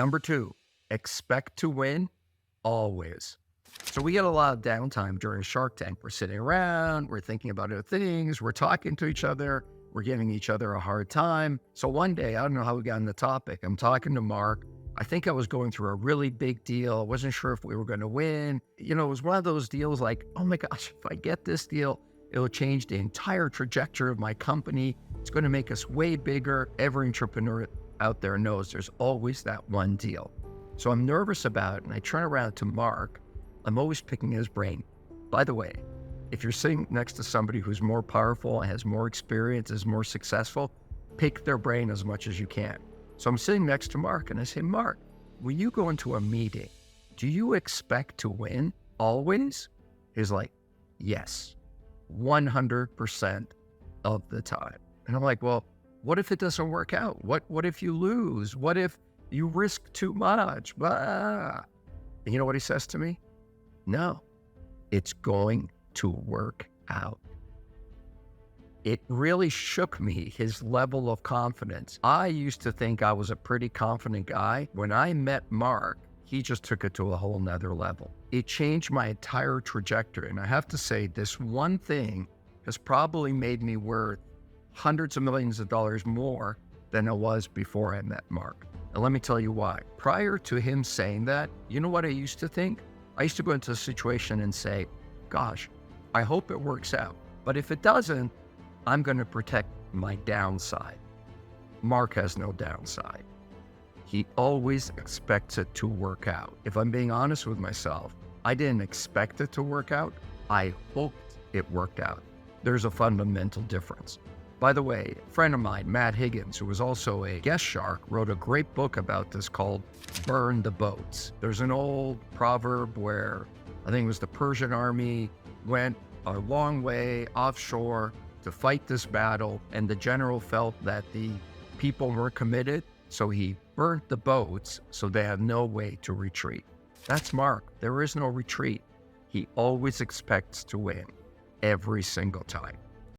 Number two, expect to win always. So we get a lot of downtime during Shark Tank. We're sitting around, we're thinking about other things, we're talking to each other, we're giving each other a hard time. So one day, I don't know how we got on the topic. I'm talking to Mark. I think I was going through a really big deal. I wasn't sure if we were going to win. You know, it was one of those deals like, oh my gosh, if I get this deal, it'll change the entire trajectory of my company. It's going to make us way bigger. Every entrepreneur out there knows there's always that one deal. So I'm nervous about it, and I turn around to Mark. I'm always picking his brain. By the way, if you're sitting next to somebody who's more powerful, has more experience, is more successful, pick their brain as much as you can. So I'm sitting next to Mark, and I say, Mark, when you go into a meeting, do you expect to win always? He's like, yes, 100% of the time. And I'm like, well, what if it doesn't work out? What if you lose? What if you risk too much? Blah. And you know what he says to me? No, it's going to work out. It really shook me, his level of confidence. I used to think I was a pretty confident guy. When I met Mark, he just took it to a whole nother level. It changed my entire trajectory. And I have to say, this one thing has probably made me worth hundreds of millions of dollars more than I was before I met Mark. And let me tell you why. Prior to him saying that, you know what I used to think? I used to go into a situation and say, gosh, I hope it works out. But if it doesn't, I'm going to protect my downside. Mark has no downside. He always expects it to work out. If I'm being honest with myself, I didn't expect it to work out. I hoped it worked out. There's a fundamental difference. By the way, a friend of mine, Matt Higgins, who was also a guest shark, wrote a great book about this called Burn the Boats. There's an old proverb where I think it was the Persian army went a long way offshore to fight this battle, and the general felt that the people were committed, so he burnt the boats so they had no way to retreat. That's Mark. There is no retreat. He always expects to win every single time.